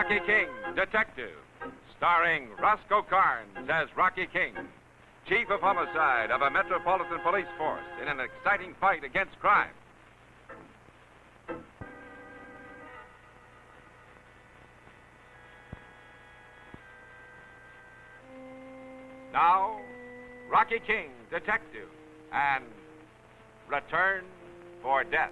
Rocky King, Detective, starring Roscoe Karns as Rocky King, Chief of Homicide of a Metropolitan Police Force in an exciting fight against crime. Now, Rocky King, Detective, and Return for Death.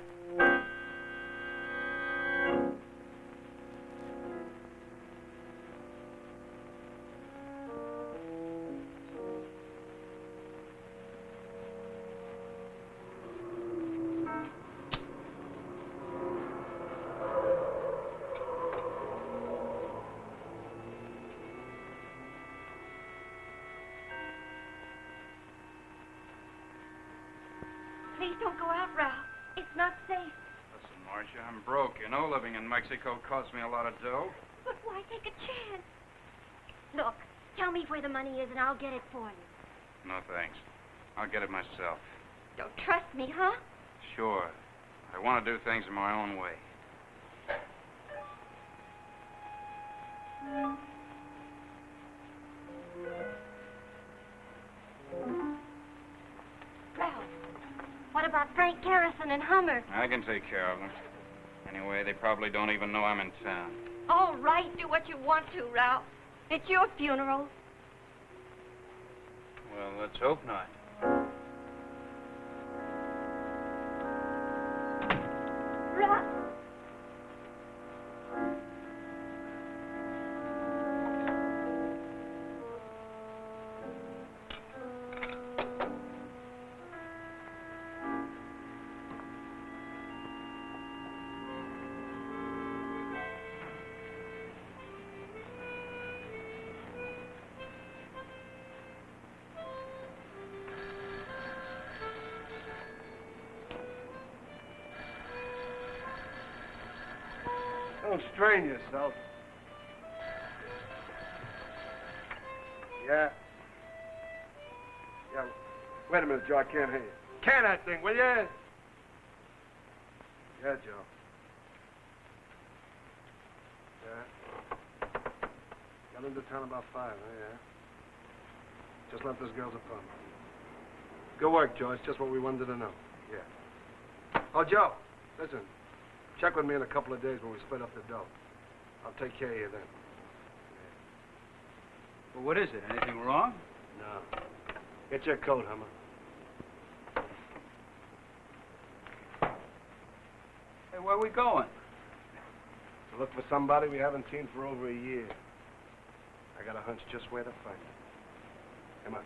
Please don't go out, Ralph. It's not safe. Listen, Marcia, I'm broke. You know, living in Mexico costs me a lot of dough. But why take a chance? Look, tell me where the money is and I'll get it for you. No, thanks. I'll get it myself. Don't trust me, huh? Sure. I want to do things in my own way. Ralph, what about Frank Garrison and Hummer? I can take care of them. Anyway, they probably don't even know I'm in town. All right, do what you want to, Ralph. It's your funeral. Well, let's hope not. Ralph. Don't strain yourself. Yeah. Yeah. Wait a minute, Joe. I can't hear you. Can that thing, will you? Yeah, Joe. Yeah. Got into town about 5, yeah. Just left this girl's apartment. Good work, Joe. It's just what we wanted to know. Yeah. Oh, Joe, listen. Check with me in a couple of days when we split up the dough. I'll take care of you then. Yeah. Well, what is it? Anything wrong? No. Get your coat, Hummer. Hey, where are we going? To look for somebody we haven't seen for over a year. I got a hunch just where to find her. Come on.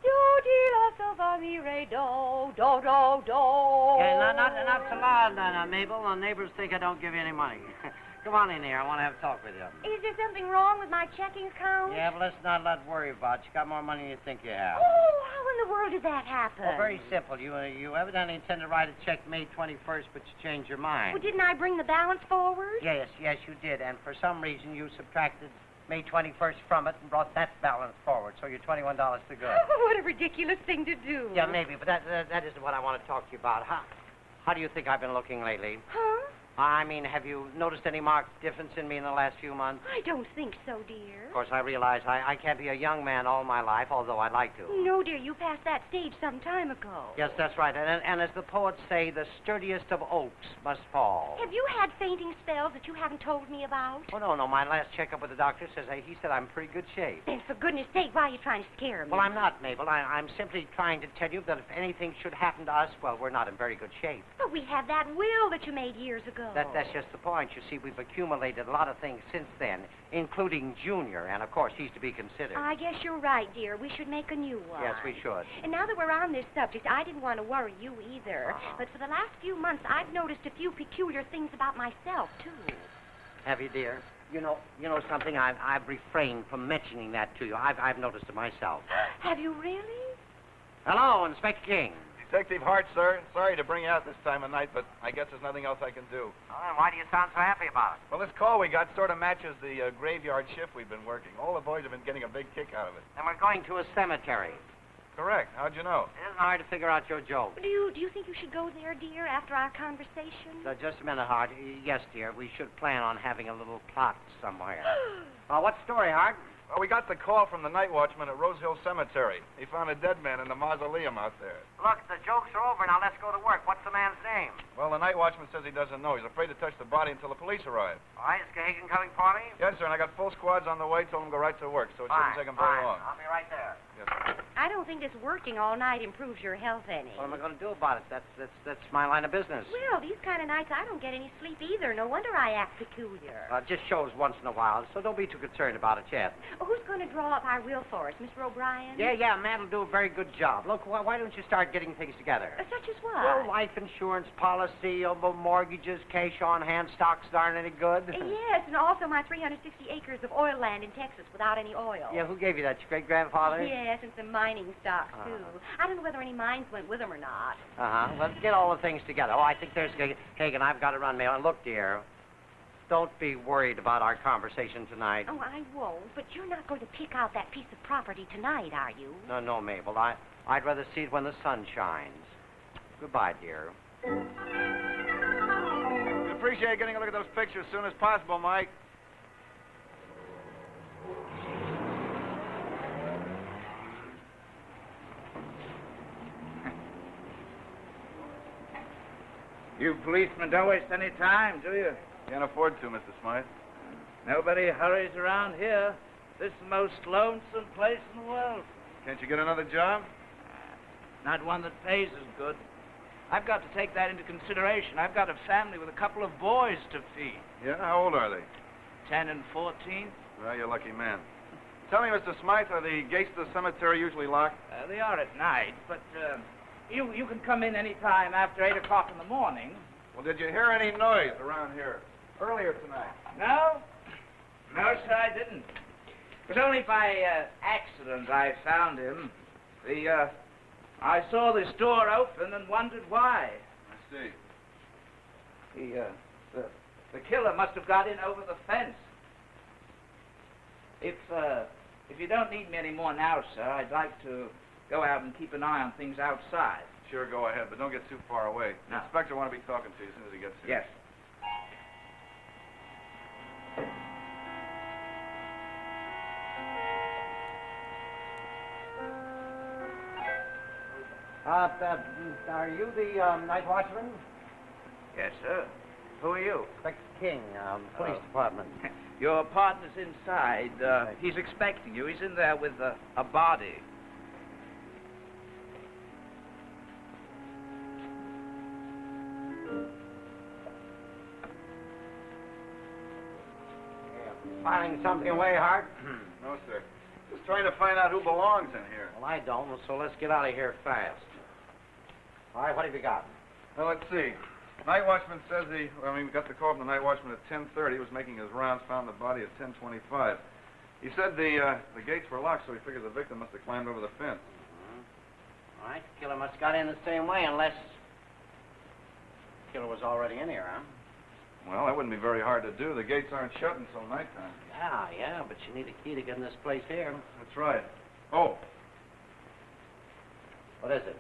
Doo-dee-la-so-va-mi-re-do. Not so loud, Mabel. The neighbors think I don't give you any money. Come on in here. I want to have a talk with you. Is there something wrong with my checking account? Yeah, but let's not let worry about it. You got more money than you think you have. Oh, how in the world did that happen? Well, very simple. You evidently intend to write a check May 21st, but you changed your mind. Well, didn't I bring the balance forward? Yes, you did. And for some reason, you subtracted May 21st from it and brought that balance forward. So you're $21 to go. What a ridiculous thing to do. Yeah, maybe, but that isn't what I want to talk to you about. How do you think I've been looking lately? Huh? I mean, have you noticed any marked difference in me in the last few months? I don't think so, dear. Of course, I realize I can't be a young man all my life, although I'd like to. No, dear, you passed that stage some time ago. Yes, that's right. And as the poets say, the sturdiest of oaks must fall. Have you had fainting spells that you haven't told me about? Oh, no. My last checkup with the doctor he said I'm in pretty good shape. Then, for goodness sake, why are you trying to scare me? Well, I'm not, Mabel. I'm simply trying to tell you that if anything should happen to us, well, we're not in very good shape. But we have that will that you made years ago. That's just the point. You see, we've accumulated a lot of things since then, including Junior, and of course, he's to be considered. I guess you're right, dear. We should make a new one. Yes, we should. And now that we're on this subject, I didn't want to worry you either. But for the last few months, I've noticed a few peculiar things about myself, too. Have you, dear? You know something? I've refrained from mentioning that to you. I've noticed it myself. Have you really? Hello, Inspector King. Detective Hart, sir. Sorry to bring you out this time of night, but I guess there's nothing else I can do. Oh, then why do you sound so happy about it? Well, this call we got sort of matches the graveyard shift we've been working. All the boys have been getting a big kick out of it. And we're going to a cemetery. Correct. How'd you know? It isn't hard to figure out your joke. Do you think you should go there, dear, after our conversation? Just a minute, Hart. Yes, dear. We should plan on having a little plot somewhere. What's the story, Hart? Well, we got the call from the night watchman at Rose Hill Cemetery. He found a dead man in the mausoleum out there. Look, the jokes are over. Now let's go to work. What's the man's name? Well, the night watchman says he doesn't know. He's afraid to touch the body until the police arrive. All right, is Gahagan coming for me? Yes, sir, and I got full squads on the way. Told them to go right to work, so it shouldn't take them very long. I'll be right there. Yes, sir. I don't think this working all night improves your health any. What am I going to do about it? That's my line of business. Well, these kind of nights I don't get any sleep either. No wonder I act peculiar. It just shows once in a while, so don't be too concerned about it yet. Who's going to draw up our will for us, Mr. O'Brien? Yeah, Matt will do a very good job. Look, why don't you start getting things together? Such as what? Well, life insurance policy, mortgages, cash on hand, stocks that aren't any good. Yes, and also my 360 acres of oil land in Texas without any oil. Yeah, who gave you that? Your great-grandfather? Yes, and some mining stocks, too. I don't know whether any mines went with them or not. Let's get all the things together. I think there's Hagen. I've got to run, Mail. And look, dear, don't be worried about our conversation tonight. Oh, I won't, but you're not going to pick out that piece of property tonight, are you? No, Mabel. I'd rather see it when the sun shines. Goodbye, dear. We appreciate getting a look at those pictures as soon as possible, Mike. You policemen don't waste any time, do you? Can't afford to, Mr. Smythe. Nobody hurries around here. This is the most lonesome place in the world. Can't you get another job? Not one that pays as good. I've got to take that into consideration. I've got a family with a couple of boys to feed. Yeah? How old are they? 10 and 14. Well, you're a lucky man. Tell me, Mr. Smythe, are the gates to the cemetery usually locked? They are at night, but you can come in any time after 8 o'clock in the morning. Well, did you hear any noise around here earlier tonight? No, sir, I didn't. It was only by accident I found him. I saw this door open and wondered why. I see. The killer must have got in over the fence. If you don't need me anymore now, sir, I'd like to go out and keep an eye on things outside. Sure, go ahead, but don't get too far away. No. The inspector will want to be talking to you as soon as he gets here. Yes. Are you the night watchman? Yes, sir. Who are you? Inspector King, police department. Your partner's inside. He's expecting you. He's in there with a body. Filing something away, Hart? No, sir. Just trying to find out who belongs in here. Well, I don't, so let's get out of here fast. All right, what have you got? Well, let's see. Night watchman says we got the call from the night watchman at 10:30. He was making his rounds, found the body at 10:25. He said the gates were locked, so he figures the victim must have climbed over the fence. Mm-hmm. All right, the killer must have got in the same way, unless the killer was already in here, huh? Well, that wouldn't be very hard to do. The gates aren't shut until nighttime. Yeah, but you need a key to get in this place here. That's right. Oh, What is it?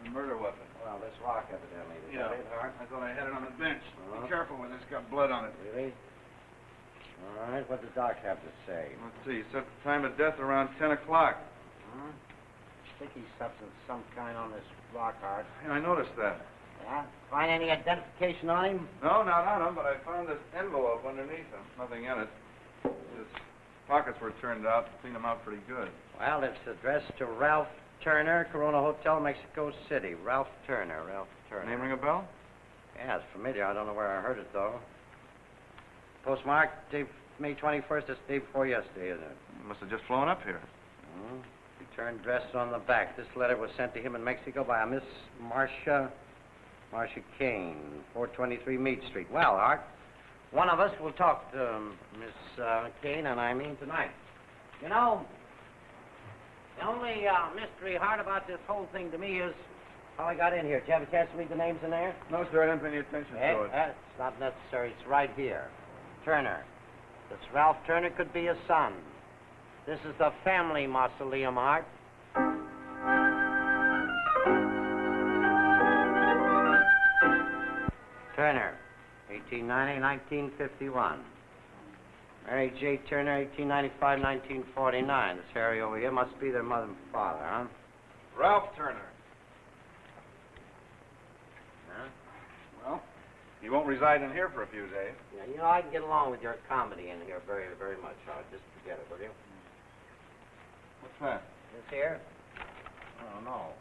the murder weapon. Well, this rock, evidently. Is Yeah. that it, Hart? I thought I had it on the bench. Uh-huh. Be careful with it. It's got blood on it. Really? All right, what does Doc have to say? Let's see. He set the time of death around 10 o'clock. Hmm? Sticky substance, some kind on this rock, Hart. Yeah, I noticed that. Yeah? Find any identification on him? No, not on him, but I found this envelope underneath him. Nothing in it. His pockets were turned out, cleaned them out pretty good. Well, it's addressed to Ralph Turner, Corona Hotel, Mexico City. Ralph Turner. Name ring a bell? Yeah, it's familiar. I don't know where I heard it, though. Postmark, May 21st. That's the day before yesterday, isn't it? He must have just flown up here. Hmm. Return address on the back. This letter was sent to him in Mexico by a Miss Marcia Kane, 423 Meade Street. Well, Art, one of us will talk to Miss Kane, and I mean tonight. You know, the only mystery, Hart, about this whole thing to me is how I got in here. Did you have a chance to read the names in there? No, sir, I didn't pay any attention to it. It's not necessary. It's right here. Turner. This Ralph Turner could be his son. This is the family mausoleum, Art. Turner, 1890-1951. Mary J. Turner, 1895-1949. This area over here must be their mother and father, huh? Ralph Turner. Huh? Well, he won't reside in here for a few days. Yeah, you know, I can get along with your comedy in here very, very much, Art. Just forget it, will you? What's that? This here? I don't know.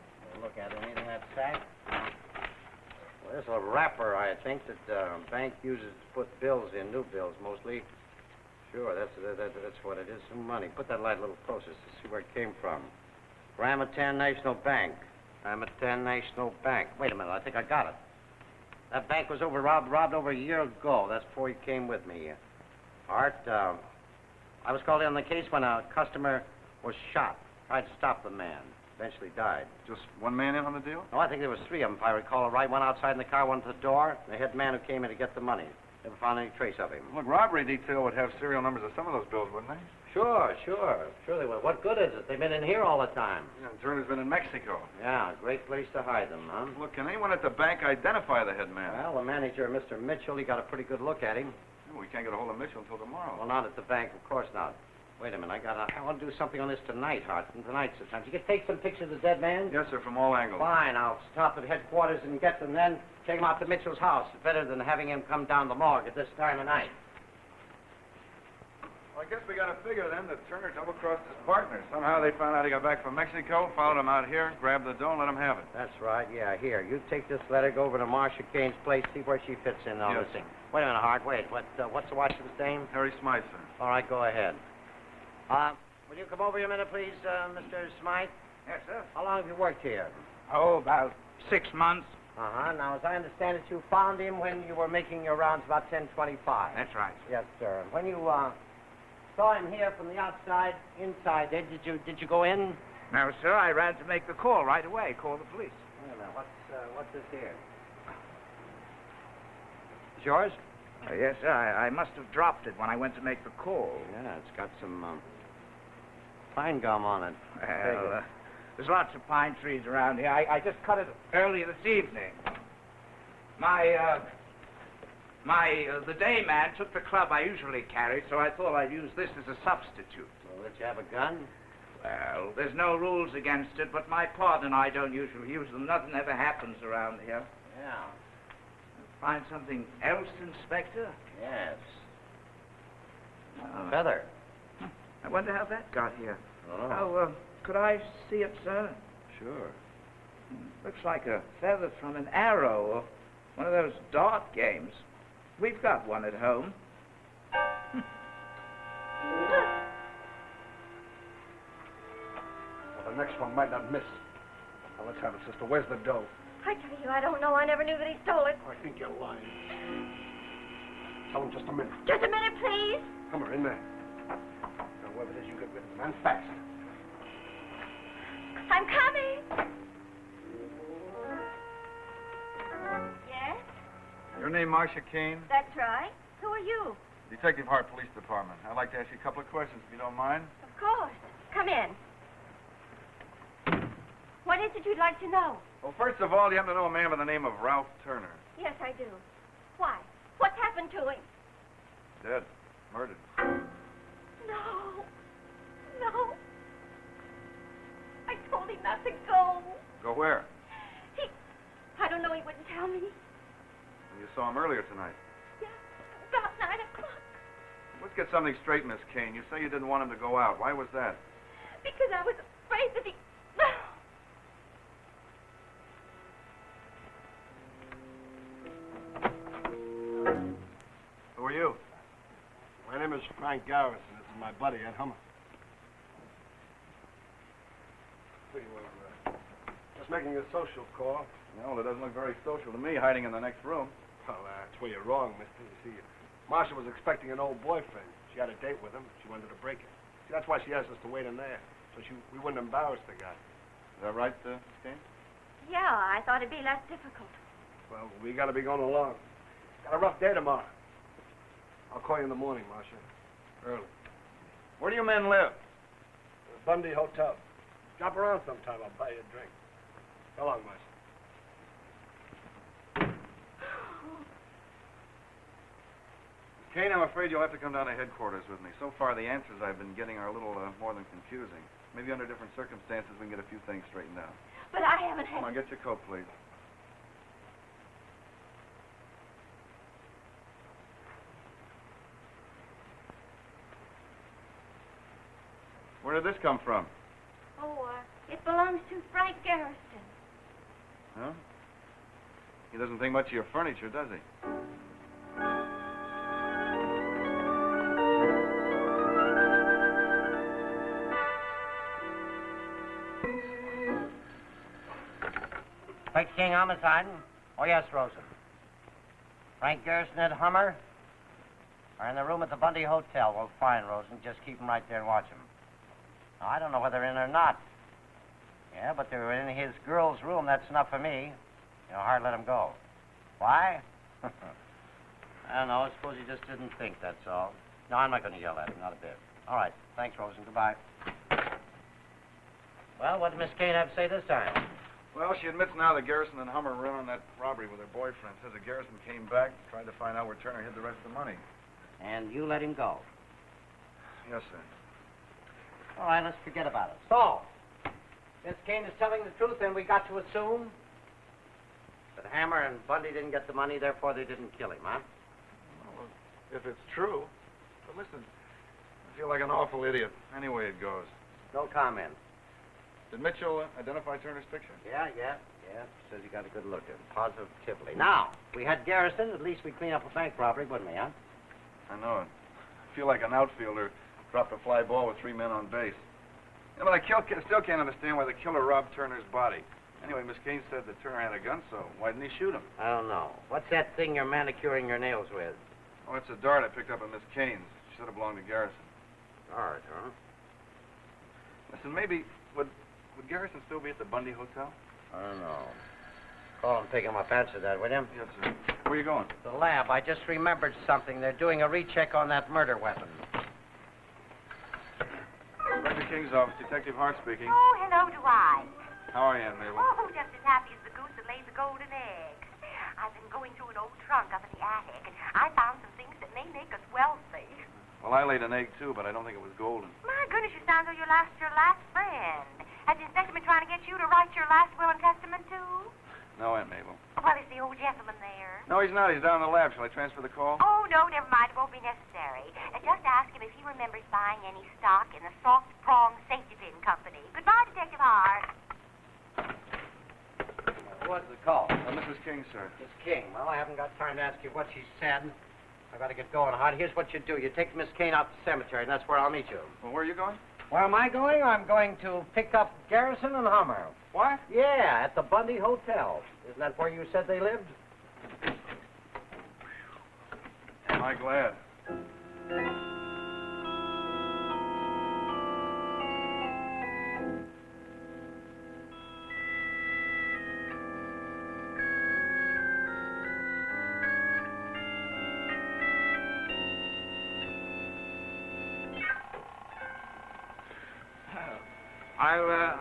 Look at it. Anything in that sack? Well, this is a wrapper, I think, that the bank uses to put bills in, new bills mostly. Sure, that's what it is, some money. Put that light a little closer to see where it came from. Ramatan National Bank. Ramatan National Bank. Wait a minute, I think I got it. That bank was robbed over a year ago. That's before you came with me. Art, I was called in on the case when a customer was shot. Tried to stop the man. Eventually died. Just one man in on the deal? No, I think there was three of them, if I recall right. One outside in the car, one at the door. The head man who came in to get the money. Never found any trace of him. Look, robbery detail would have serial numbers of some of those bills, wouldn't they? Sure they would. What good is it? They've been in here all the time. Yeah, and Turner's been in Mexico. Yeah, great place to hide them, huh? Look, can anyone at the bank identify the head man? Well, the manager, Mr. Mitchell, he got a pretty good look at him. We can't get a hold of Mitchell until tomorrow. Well, not at the bank, of course not. Wait a minute, I want to do something on this tonight, Hart. Tonight's the time. You could take some pictures of the dead man? Yes, sir, from all angles. Fine, I'll stop at headquarters and get them, then take him out to Mitchell's house. Better than having him come down the morgue at this time of night. Well, I guess we got to figure then that Turner double-crossed his partner. Somehow they found out he got back from Mexico, followed him out here, grabbed the dough, and let him have it. That's right, yeah. Here, you take this letter, go over to Marcia Kane's place, see where she fits in on Yes, this thing. Wait a minute, Hart, wait. What's the watchman's name? Harry Smythe, sir. All right, go ahead. Will you come over here a minute, please, Mr. Smythe? Yes, sir. How long have you worked here? Oh, about 6 months. Uh-huh. Now, as I understand it, you found him when you were making your rounds about 10:25. That's right. Yes, sir. And when you saw him here from the outside, inside there, did you go in? No, sir, I ran to make the call right away. Call the police. Wait a minute. What's this here? It's yours? Yes, sir. I must have dropped it when I went to make the call. Yeah, it's got some pine gum on it. Well, there's lots of pine trees around here. I just cut it earlier this evening. The day man took the club I usually carry, so I thought I'd use this as a substitute. Well, did you have a gun? Well, there's no rules against it, but my partner and I don't usually use them. Nothing ever happens around here. Yeah. Find something else, Inspector? Yes. Feather. I wonder how that got here. Oh. Could I see it, sir? Sure. Looks like a feather from an arrow or one of those dart games. We've got one at home. Well, the next one might not miss. Now, let's have it, sister. Where's the dough? I tell you, I don't know. I never knew that he stole it. I think you're lying. Tell him just a minute. Just a minute, please. Come on, in there. Now, whoever it is, you get rid of him. And fast. I'm coming. Yes? Your name Marcia Kane? That's right. Who are you? Detective Hart Police Department. I'd like to ask you a couple of questions, if you don't mind. Of course. Come in. What is it you'd like to know? Well, first of all, you happen to know a man by the name of Ralph Turner. Yes, I do. Why? What's happened to him? Dead. Murdered. No. No. I told him not to go. Go where? I don't know. He wouldn't tell me. You saw him earlier tonight. Yeah, about 9 o'clock. Let's get something straight, Miss Kane. You say you didn't want him to go out. Why was that? Because I was afraid that he... Who are you? My name is Frank Garrison. This is my buddy, Ed Hummer. We were just making a social call. Well, it doesn't look very social to me, hiding in the next room. Well, that's where you're wrong, mister. You see, Marcia was expecting an old boyfriend. She had a date with him. She wanted to break it. See, that's why she asked us to wait in there, so we wouldn't embarrass the guy. Is that right, Miss Kane? Yeah, I thought it'd be less difficult. Well, we got to be going along. Got a rough day tomorrow. I'll call you in the morning, Marcia. Early. Where do you men live? The Bundy Hotel. Drop around sometime. I'll buy you a drink. So long, Marcia. Kane, I'm afraid you'll have to come down to headquarters with me. So far, the answers I've been getting are a little more than confusing. Maybe under different circumstances, we can get a few things straightened out. But I haven't had... Come on, get your coat, please. Where did this come from? Oh, it belongs to Frank Garrison. Huh? He doesn't think much of your furniture, does he? Frank King homicide? Oh, yes, Rosen. Frank Garrison and Hummer are in the room at the Bundy Hotel. Well, fine, Rosen. Just keep them right there and watch them. Now, I don't know whether they're in or not. Yeah, but they're in his girl's room. That's enough for me. You know, hard let them go. Why? I don't know. I suppose he just didn't think, that's all. No, I'm not going to yell at him, not a bit. All right. Thanks, Rosen. Goodbye. Well, what did Miss Kane have to say this time? Well, she admits now that Garrison and Hummer were in on that robbery with her boyfriend. Says that Garrison came back, tried to find out where Turner hid the rest of the money. And you let him go. Yes, sir. All right, let's forget about it. So, Miss Kane is telling the truth, and we got to assume that Hammer and Bundy didn't get the money, therefore they didn't kill him, huh? Well, if it's true. But listen, I feel like an awful idiot. Anyway it goes. No comment. Did Mitchell identify Turner's picture? Yeah. Says he got a good look at him, positively. Now, if we had Garrison, at least we'd clean up a bank robbery, wouldn't we, huh? I know it. I feel like an outfielder dropped a fly ball with 3 men on base. Yeah, but I still can't understand why the killer robbed Turner's body. Anyway, Miss Kane said that Turner had a gun, so why didn't he shoot him? I don't know. What's that thing you're manicuring your nails with? Oh, it's a dart I picked up at Miss Kane's. She said it belonged to Garrison. Dart, huh? Listen, maybe, would Garrison still be at the Bundy Hotel? I don't know. Call and pick him up. Answer that, will you? Yes, sir. Where are you going? The lab. I just remembered something. They're doing a recheck on that murder weapon. Inspector King's office. Detective Hart speaking. Oh, hello, Dwight. How are you, Aunt Mabel? Oh, just as happy as the goose that lays the golden egg. I've been going through an old trunk up in the attic, and I found some things that may make us wealthy. Well, I laid an egg, too, but I don't think it was golden. My goodness, you sound like your last friend. Has the inspector been trying to get you to write your last will and testament, too? No, Aunt Mabel. Well, is the old gentleman there? No, he's not. He's down in the lab. Shall I transfer the call? Oh, no, never mind. It won't be necessary. Just ask him if he remembers buying any stock in the Soft Prong Safety Pin Company. Goodbye, Detective Hart. What's the call? Mrs. King, sir. Miss King. Well, I haven't got time to ask you what she said. I got to get going, Hart. Here's what you do. You take Miss Kane out to the cemetery, and that's where I'll meet you. Well, where are you going? Where am I going? I'm going to pick up Garrison and Hummer. What? Yeah, at the Bundy Hotel. Isn't that where you said they lived? Am I glad?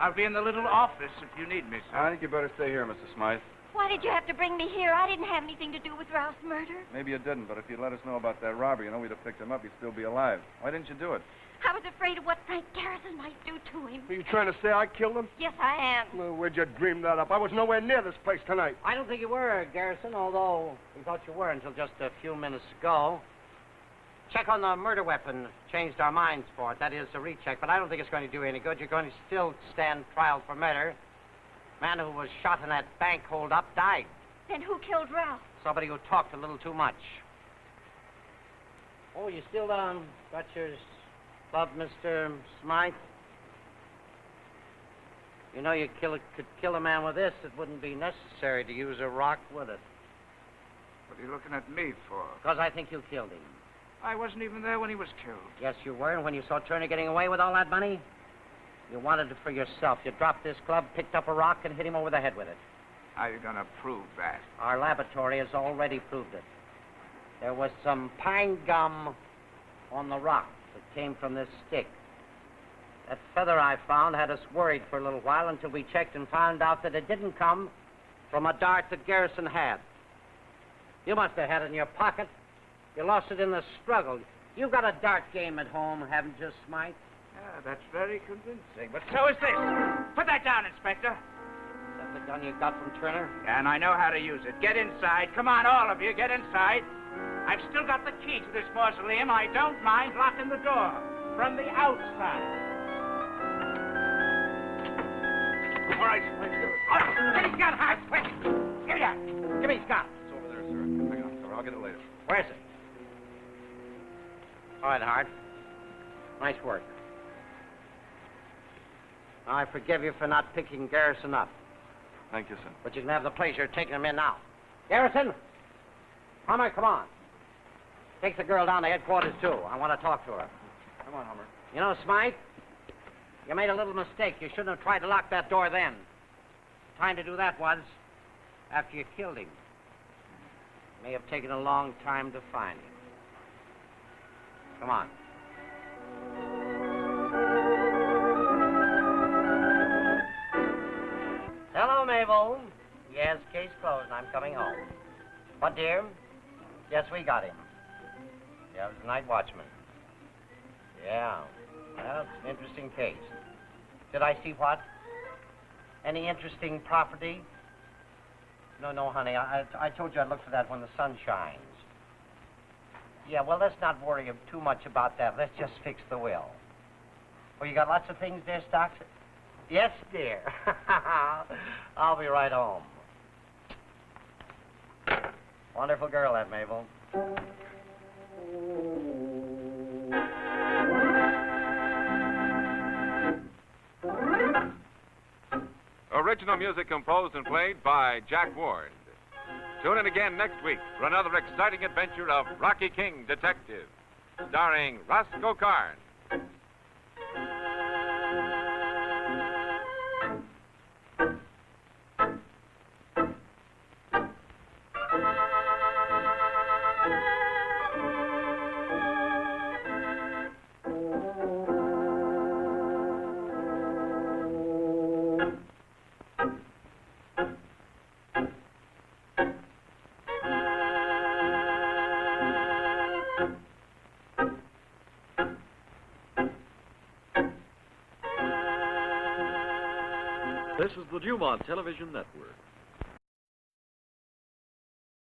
I'll be in the little office if you need me, sir. I think you better stay here, Mr. Smythe. Why did you have to bring me here? I didn't have anything to do with Ralph's murder. Maybe you didn't, but if you'd let us know about that robbery, we'd have picked him up. He'd still be alive. Why didn't you do it? I was afraid of what Frank Garrison might do to him. Are you trying to say I killed him? Yes, I am. Well, where'd you dream that up? I was nowhere near this place tonight. I don't think you were, Garrison, although we thought you were until just a few minutes ago. Check on the murder weapon. Changed our minds for it. That is a recheck, but I don't think it's going to do any good. You're going to still stand trial for murder. Man who was shot in that bank hold-up died. Then who killed Ralph? Somebody who talked a little too much. Oh, you still got your club, Mr. Smythe? You know you could kill a man with this. It wouldn't be necessary to use a rock, would it? What are you looking at me for? Because I think you killed him. I wasn't even there when he was killed. Yes, you were. And when you saw Turner getting away with all that money, you wanted it for yourself. You dropped this club, picked up a rock, and hit him over the head with it. How are you going to prove that? Our laboratory has already proved it. There was some pine gum on the rock that came from this stick. That feather I found had us worried for a little while until we checked and found out that it didn't come from a dart that Garrison had. You must have had it in your pocket. You lost it in the struggle. You've got a dart game at home, haven't you, Smythe? Yeah, that's very convincing. But so is this. Put that down, Inspector. Is that the gun you got from Turner? And I know how to use it. Get inside. Come on, all of you, get inside. I've still got the key to this mausoleum. I don't mind locking the door from the outside. All right, let's do it. Get his gun, Hart, quick. Give me that. Give me his gun. It's over there, sir. Hang on, sir. I'll get it later. Where's it? All right, Hart. Nice work. I forgive you for not picking Garrison up, Thank you, sir. but you can have the pleasure of taking him in now. Garrison! Hummer, come on. Take the girl down to headquarters, too. I want to talk to her. Come on, Hummer. You know, Smythe, you made a little mistake. You shouldn't have tried to lock that door then. The time to do that was after you killed him. It may have taken a long time to find him. Come on. Hello, Mabel. Yes, case closed, and I'm coming home. What, dear? Yes, we got him. Yeah, it was the night watchman. Yeah. Well, it's an interesting case. Did I see what? Any interesting property? No, honey. I told you I'd look for that when the sun shines. Yeah, well, let's not worry too much about that. Let's just fix the will. Well, you got lots of things there, Stocks? Yes, dear. I'll be right home. Wonderful girl, that Mabel. Original music composed and played by Jack Ward. Tune in again next week for another exciting adventure of Rocky King Detective, starring Roscoe Karns. This is the DuMont Television Network.